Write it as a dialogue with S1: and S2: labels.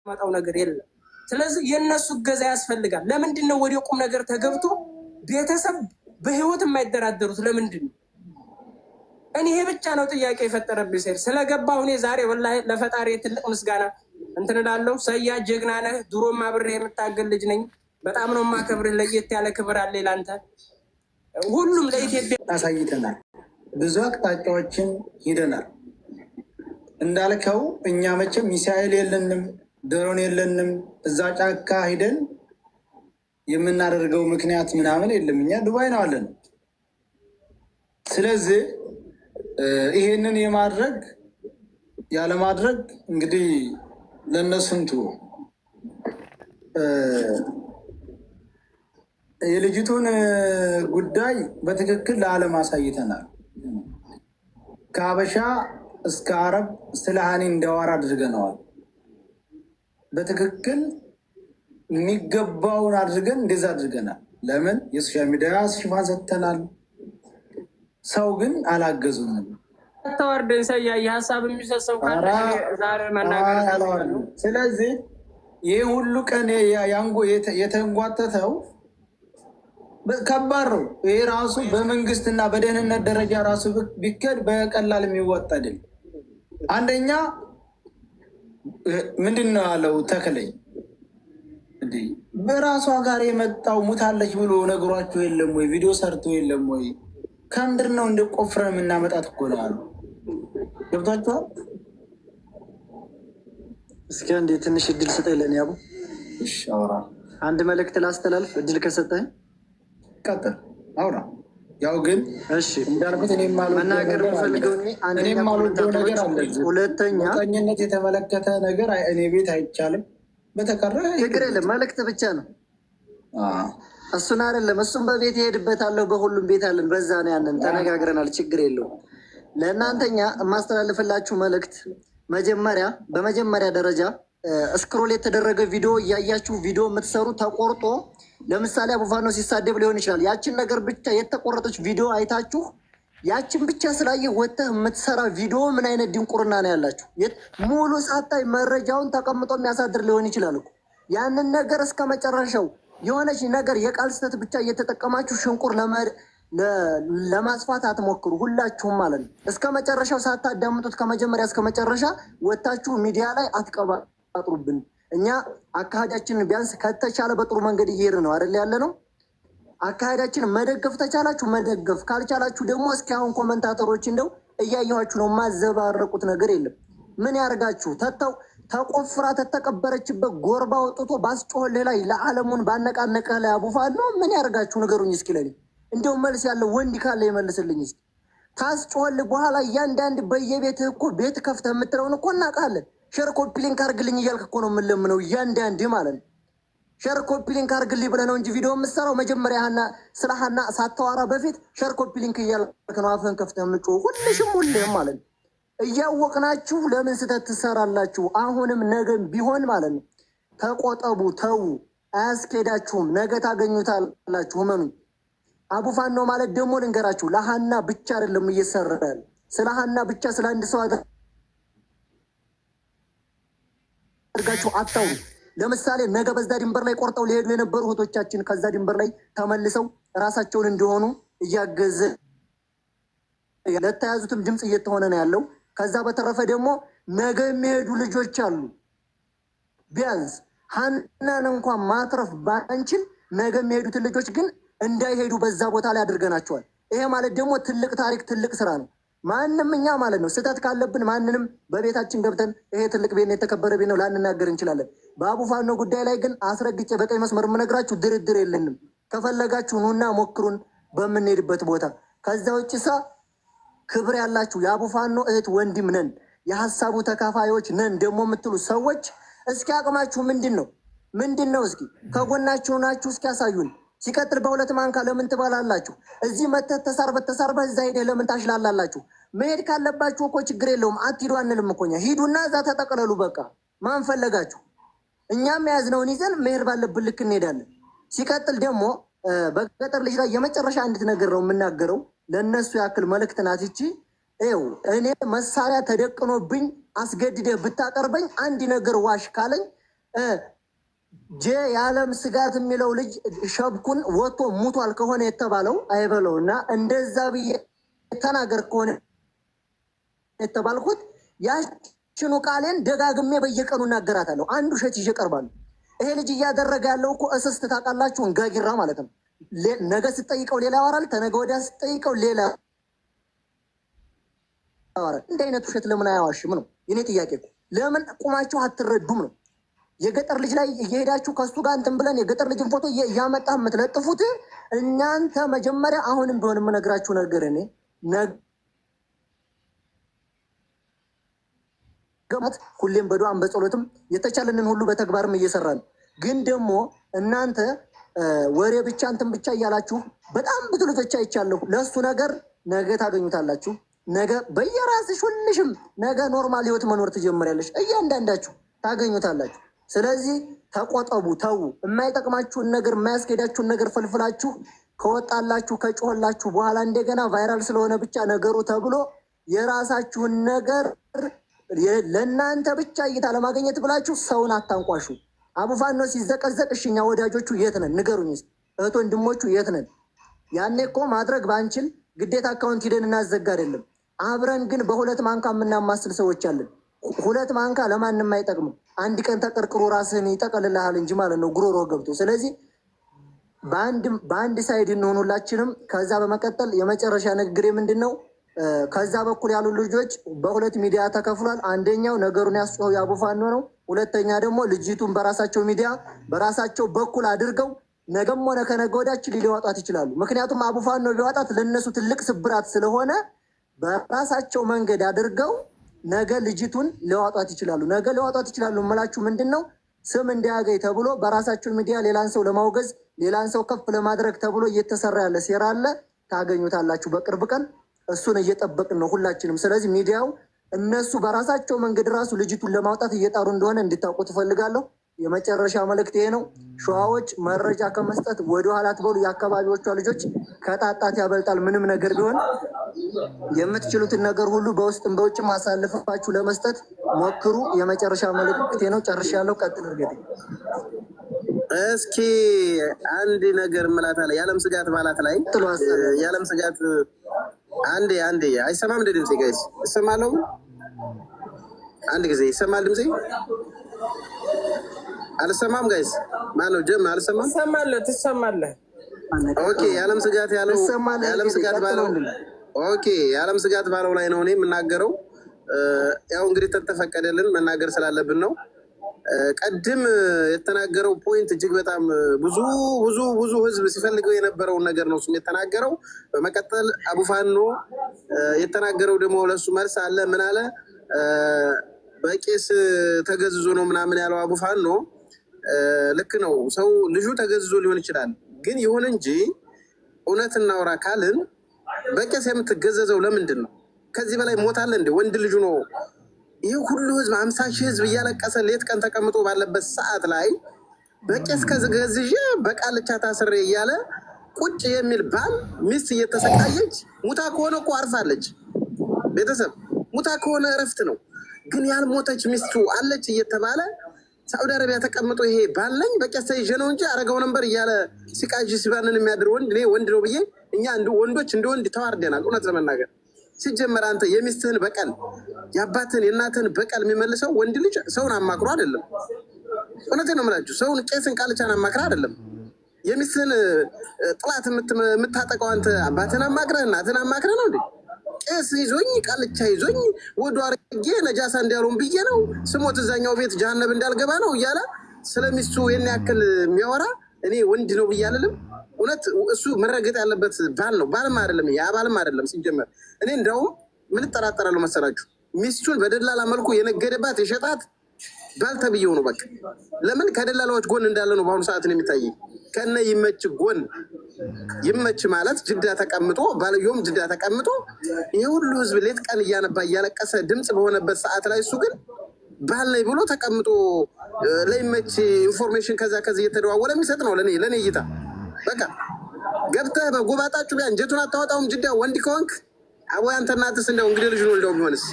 S1: ማጣው ነገር የለም። ስለዚህ የነሱ እገዛ ያስፈልጋል። ለምንድን ነው ወደ ቁም ነገር ተገብቶ ቤተሰብ በህይወት የማይደራደሩት? ለምንድን ነው? እኔ ይሄ ብቻ ነው ጥያቄ የፈጠረብኝ። ሴር ስለገባሁ እኔ ዛሬ ወላሂ ለፈጣሪ ትልቅ ምስጋና እንትን እላለሁ። ሰያ ጀግና ነህ። ድሮም አብሬ የምታገል ልጅ ነኝ። በጣም ነው የማከብርህ። ለየት ያለ ክብር አለ ላንተ። ሁሉም ለኢትዮጵያ
S2: አሳይተናል። ብዙ አቅጣጫዎችን ሂደናል። እንዳልከው እኛ መቼም ሚሳኤል የለንም፣ ድሮን የለንም። እዛ ጫካ ሂደን የምናደርገው ምክንያት ምናምን የለም። እኛ ዱባይ ነው አለን። ስለዚህ ይሄንን የማድረግ ያለማድረግ እንግዲህ ለነሱንቱ የልጅቱን ጉዳይ በትክክል ለዓለም አሳይተናል። ከሀበሻ እስከ አረብ ስለ ሀኒ እንደዋር አድርገነዋል። በትክክል የሚገባውን አድርገን እንደዛ አድርገናል። ለምን የሶሻል ሚዲያ ሽፋን ሰጥተናል። ሰው ግን አላገዙንም።
S1: ተዋርደን ሰያ የሀሳብ የሚሰሰው ዛሬ መናገር።
S2: ስለዚህ ይህ ሁሉ ቀን ያንጎ የተንጓተተው ከባድ ነው። ይሄ ራሱ በመንግስትና በደህንነት ደረጃ ራሱ ቢከድ በቀላል የሚወጣ አይደል። አንደኛ ምንድን ነው ያለው ተክለኝ በራሷ ጋር የመጣው ሙታለች ብሎ ነግሯቸው የለም ወይ? ቪዲዮ ሰርቶ የለም ወይ? ከምድር ነው እንደ ቆፍረ የምናመጣት እኮ ነው አሉ። ገብቷቸዋል።
S3: እስኪ አንዴ ትንሽ እድል ስጠኝ ለኔ አቡ።
S2: አውራ
S3: አንድ መልእክት ላስተላልፍ እድል ከሰጠኝ።
S2: ቀጥል አውራ። ያው ግን
S3: እሺ
S2: እንዳልኩት
S3: መናገር የምፈልገው
S2: ነገር አለ።
S3: ሁለተኛ
S2: ቀኝነት የተመለከተ ነገር እኔ ቤት አይቻልም። በተቀረ
S3: ችግር የለም፣ መልእክት ብቻ ነው። እሱን አይደለም፣ እሱም በቤት ይሄድበታለሁ፣ በሁሉም ቤት አለን። በዛ ነው ያንን ተነጋግረናል። ችግር የለውም። ለእናንተኛ የማስተላልፍላችሁ መልእክት በመጀመሪያ ደረጃ ስክሮል የተደረገ ቪዲዮ እያያችሁ ቪዲዮ የምትሰሩ ተቆርጦ፣ ለምሳሌ አቡፋኖ ሲሳደብ ሊሆን ይችላል። ያችን ነገር ብቻ የተቆረጠች ቪዲዮ አይታችሁ ያችን ብቻ ስላየ ወጥተህ የምትሰራ ቪዲዮ ምን አይነት ድንቁርና ነው ያላችሁ? ሙሉ ሳታይ መረጃውን ተቀምጦ የሚያሳድር ሊሆን ይችላል እኮ። ያንን ነገር እስከ መጨረሻው የሆነች ነገር የቃል ስህተት ብቻ እየተጠቀማችሁ ሽንቁር ለማስፋት አትሞክሩ፣ ሁላችሁም ማለት ነው። እስከ መጨረሻው ሳታዳምጡት ከመጀመሪያ እስከ መጨረሻ ወጥታችሁ ሚዲያ ላይ አትቀባጥሩብን። እኛ አካሄዳችንን ቢያንስ ከተቻለ በጥሩ መንገድ እየሄድ ነው አይደል ያለ ነው። አካሄዳችንን መደገፍ ተቻላችሁ መደገፍ፣ ካልቻላችሁ ደግሞ እስኪ አሁን ኮመንታተሮች እንደው እያየኋችሁ ነው፣ ማዘባረቁት ነገር የለም። ምን ያርጋችሁ? ተቆፍራ ተተቀበረችበት ጎርባ ወጥቶ ባስጮህልህ ላይ ለዓለሙን ባነቃነቀህ ላይ አቡፋኖ ምን ያርጋችሁ? ንገሩኝ እስኪ ለኔ እንደው መልስ ያለው ወንድ ካለ ይመልስልኝ እስኪ። ታስጮህልህ በኋላ እያንዳንድ በየቤትህ እኮ ቤት ከፍተህ የምትለውን እኮ እናውቃለን። ሸር ኮፒ ሊንክ አርግልኝ እያልክ እኮ ነው የምንለምነው እያንዳንድ ማለት ነው። ሸር ኮፒ ሊንክ አርግልኝ ብለህ ነው እንጂ ቪዲዮ የምትሰራው መጀመሪያ ስለ ሀና ሳታወራ በፊት ሸር ኮፒ ሊንክ እያልክ ነው አፍህን ከፍተህ የምትጮህ ሁልህም ማለት ነው። እያወቅናችሁ ለምን ስህተት ትሰራላችሁ? አሁንም ነገም ቢሆን ማለት ነው ተቆጠቡ፣ ተዉ፣ አያስኬዳችሁም። ነገ ታገኙታላችሁ፣ እመኑ። አቡፋኖ ማለት ደግሞ ልንገራችሁ ለሀና ብቻ አይደለም እየሰራ ያለ፣ ስለ ሀና ብቻ ስለ አንድ ሰው አድርጋችሁ አታውሩ። ለምሳሌ ነገ በዛ ድንበር ላይ ቆርጠው ሊሄዱ የነበሩ እህቶቻችን ከዛ ድንበር ላይ ተመልሰው ራሳቸውን እንዲሆኑ እያገዘ ለተያዙትም ድምፅ እየተሆነ ነው ያለው። ከዛ በተረፈ ደግሞ ነገ የሚሄዱ ልጆች አሉ። ቢያንስ ሀናን እንኳን ማትረፍ ባንችል ነገ የሚሄዱትን ልጆች ግን እንዳይሄዱ በዛ ቦታ ላይ አድርገናቸዋል። ይሄ ማለት ደግሞ ትልቅ ታሪክ ትልቅ ስራ ነው። ማንም እኛ ማለት ነው ስህተት ካለብን ማንንም በቤታችን ገብተን ይሄ ትልቅ ቤት የተከበረ ቤት ነው ላንናገር እንችላለን። በአቡፋኖ ጉዳይ ላይ ግን አስረግጬ በቀኝ መስመር የምነግራችሁ ድርድር የለንም። ከፈለጋችሁ ኑና ሞክሩን በምንሄድበት ቦታ። ከዛ ውጭ ክብር ያላችሁ የአቡፋኖ እህት ወንድም ነን፣ የሀሳቡ ተካፋዮች ነን ደግሞ የምትሉ ሰዎች እስኪ አቅማችሁ ምንድን ነው? እስኪ ከጎናችሁ ናችሁ እስኪ ያሳዩን። ሲቀጥል በሁለት ማንካ ለምን ትበላላችሁ? እዚህ መተት ተሳርበህ እዛ ሄደህ ለምን ታሽላላላችሁ? መሄድ ካለባችሁ እኮ ችግር የለውም፣ አትሂዱ አንልም እኮ እኛ። ሂዱና እዛ ተጠቅለሉ በቃ። ማን ፈለጋችሁ? እኛም የያዝነውን ይዘን መሄድ ባለብን ልክ እንሄዳለን። ሲቀጥል ደግሞ በገጠር ልጅ ላይ የመጨረሻ አንዲት ነገር ነው የምናገረው፣ ለእነሱ ያክል መልእክት ናት ይቺ። ይኸው እኔ መሳሪያ ተደቅኖብኝ አስገድደህ ብታቀርበኝ አንድ ነገር ዋሽ ካለኝ የዓለም ስጋት የሚለው ልጅ ሸብኩን ወጥቶ ሙቷል ከሆነ የተባለው አይበለው እና እንደዛ ብዬ ተናገር ከሆነ የተባልኩት ያችኑ ቃሌን ደጋግሜ በየቀኑ እናገራታለሁ። አንዱ ውሸት ይዤ እቀርባለሁ። ይሄ ልጅ እያደረገ ያለው እኮ እስስት ታውቃላችሁ፣ እንጋጊራ ማለት ነው። ነገ ስጠይቀው ሌላ ያወራል፣ ተነገ ወዲያ ስጠይቀው ሌላ ያወራል። እንዲህ አይነት ውሸት ለምን አያዋሽም ነው የኔ ጥያቄ። ለምን ቁማችሁ አትረዱም ነው? የገጠር ልጅ ላይ እየሄዳችሁ ከሱ ጋር እንትን ብለን የገጠር ልጅን ፎቶ እያመጣ የምትለጥፉት እናንተ መጀመሪያ። አሁንም ቢሆን የምነግራችሁ ነገር እኔ ሁሌም በዱዓም በጸሎትም የተቻለንን ሁሉ በተግባርም እየሰራን ግን ደግሞ እናንተ ወሬ ብቻ እንትን ብቻ እያላችሁ በጣም ብዙ ልጆች አይቻለሁ። ለእሱ ነገር ነገ ታገኙታላችሁ። ነገ በየራስሽ ሁልሽም ነገ ኖርማል ህይወት መኖር ትጀምሪያለሽ። እያንዳንዳችሁ ታገኙታላችሁ። ስለዚህ ተቆጠቡ፣ ተዉ። የማይጠቅማችሁን ነገር የማያስኬዳችሁን ነገር ፈልፍላችሁ ከወጣላችሁ ከጮህላችሁ በኋላ እንደገና ቫይራል ስለሆነ ብቻ ነገሩ ተብሎ የራሳችሁን ነገር ለእናንተ ብቻ እይታ ለማግኘት ብላችሁ ሰውን አታንቋሹ። አቡፋኖ ሲዘቀዘቅ እሽኛ ወዳጆቹ የት ነን ንገሩኝ። እህት ወንድሞቹ የት ነን? ያኔ እኮ ማድረግ ባንችል ግዴታ አካውንት ሂደን እናዘጋ አይደለም። አብረን ግን በሁለት ማንካ የምናማስል ሰዎች አለን። ሁለት ማንካ ለማንም አይጠቅምም። አንድ ቀን ተቀርቅሮ ራስህን ይጠቀልልሃል እንጂ ማለት ነው ጉሮሮ ገብቶ። ስለዚህ በአንድ ሳይድ እንሆን ሁላችንም። ከዛ በመቀጠል የመጨረሻ ንግግሬ ምንድን ነው? ከዛ በኩል ያሉ ልጆች በሁለት ሚዲያ ተከፍሏል። አንደኛው ነገሩን ያስጮኸው የአቡፋኖ ነው። ሁለተኛ ደግሞ ልጅቱን በራሳቸው ሚዲያ በራሳቸው በኩል አድርገው ነገም ሆነ ከነገ ወዲያችን ሊዋጧት ይችላሉ። ምክንያቱም አቡፋኖ ሊዋጣት ለነሱ ትልቅ ስብራት ስለሆነ በራሳቸው መንገድ አድርገው ነገ ልጅቱን ሊዋጧት ይችላሉ። ነገ ሊዋጧት ይችላሉ የምላችሁ ምንድን ነው? ስም እንዲያገኝ ተብሎ በራሳቸው ሚዲያ ሌላን ሰው ለማውገዝ ሌላን ሰው ከፍ ለማድረግ ተብሎ እየተሰራ ያለ ሴራ አለ። ታገኙታላችሁ በቅርብ ቀን። እሱን እየጠበቅን ነው ሁላችንም። ስለዚህ ሚዲያው እነሱ በራሳቸው መንገድ ራሱ ልጅቱን ለማውጣት እየጣሩ እንደሆነ እንድታውቁ ትፈልጋለሁ። የመጨረሻ መልእክት ይሄ ነው። ሸዋዎች መረጃ ከመስጠት ወደኋላ አትበሉ። የአካባቢዎቿ ልጆች ከጣጣት ያበልጣል። ምንም ነገር ቢሆን የምትችሉትን ነገር ሁሉ በውስጥም በውጭም አሳልፋችሁ ለመስጠት ሞክሩ። የመጨረሻ መልእክት ነው። ጨርሻለሁ። ቀጥል እርገጥ።
S4: እስኪ አንድ ነገር ምላት አለ የዓለም ስጋት ማለት ላይ የዓለም ስጋት አንዴ አይሰማም እንደ ድምፄ ጋይስ እሰማለሁ። አንድ ጊዜ ይሰማል ድምፄ? አልሰማም ጋይስ? ማነው ጀም አልሰማም?
S1: ትሰማለህ?
S4: ኦኬ የዓለም ስጋት ያለው የዓለም ስጋት ባለው ኦኬ የዓለም ስጋት ባለው ላይ ነው እኔ የምናገረው። ያው እንግዲህ ተፈቀደልን መናገር ስላለብን ነው። ቀድም የተናገረው ፖይንት እጅግ በጣም ብዙ ህዝብ ሲፈልገው የነበረውን ነገር ነው እሱም የተናገረው። በመቀጠል አቡፋኖ የተናገረው ደግሞ ለሱ መልስ አለ። ምን አለ? በቄስ ተገዝዞ ነው ምናምን ያለው አቡፋኖ ልክ ነው። ሰው ልጁ ተገዝዞ ሊሆን ይችላል። ግን ይሁን እንጂ እውነት እናውራ ካልን በቄስ የምትገዘዘው ለምንድን ነው? ከዚህ በላይ ሞታለ እንደ ወንድ ልጁ ነው። ይህ ሁሉ ህዝብ 50 ሺህ ህዝብ እያለቀሰ ሌት ቀን ተቀምጦ ባለበት ሰዓት ላይ በቄስ ከገዝዤ በቃልቻ ታስሬ እያለ ቁጭ የሚል ባል ሚስት እየተሰቃየች ሙታ ከሆነ እኮ አርፋለች። ቤተሰብ ሙታ ከሆነ እረፍት ነው። ግን ያልሞተች ሚስቱ አለች እየተባለ ሳዑዲ አረቢያ ተቀምጦ ይሄ ባል ነኝ በቄስ ተይዤ ነው እንጂ አረገው ነበር እያለ ሲቃዥ ሲባንን የሚያድር ወንድ እኔ ወንድ ነው ብዬ እኛ ወንዶች እንደ ወንድ ተዋርደናል። እውነት ለመናገር ሲጀመር አንተ የሚስትህን በቀል የአባትህን የእናትህን በቀል የሚመልሰው ወንድ ልጅ ሰውን አማክሮ አይደለም። እውነቴን ነው የምላችሁ። ሰውን ቄስን ቃልቻን አማክረ አይደለም። የሚስትህን ጥላት የምታጠቀው አንተ አባትህን አማክረህ እናትህን አማክረህ ነው እንዴ? ቄስ ይዞኝ ቃልቻ ይዞኝ ወደ አርጌ ነጃሳ እንዲያሉን ብዬ ነው ስሞት እዛኛው ቤት ጀሃነብ እንዳልገባ ነው እያለ ስለሚስቱ ይህን ያክል የሚያወራ እኔ ወንድ ነው ብዬ አልልም። እውነት እሱ መረገጥ ያለበት ባል ነው። ባልም አይደለም ያ ባልም አይደለም ሲጀመር። እኔ እንደውም ምን እጠራጠራለሁ መሰላችሁ? ሚስቱን በደላላ መልኩ የነገደባት የሸጣት ባል ተብዬው ነው። በቃ ለምን ከደላላዎች ጎን እንዳለ ነው በአሁኑ ሰዓት ነው የሚታየኝ። ከነ ይመች ጎን ይመች ማለት ጅዳ ተቀምጦ ባልየውም ጅዳ ተቀምጦ ይህ ሁሉ ህዝብ ሌት ቀን እያነባ እያለቀሰ ድምፅ በሆነበት ሰዓት ላይ እሱ ግን ባል ነኝ ብሎ ተቀምጦ ለይመች ኢንፎርሜሽን ከዛ ከዚህ እየተደዋወለ የሚሰጥ ነው ለእኔ እይታ። በቃ ገብተህ በጎባጣችሁ ቢያ እንጀቱን አታወጣውም። ጅዳ ወንድ ከሆንክ አቦ ያንተ እናትስ እንደው እንግዲህ ልጅ ነው እንደው ቢሆንስ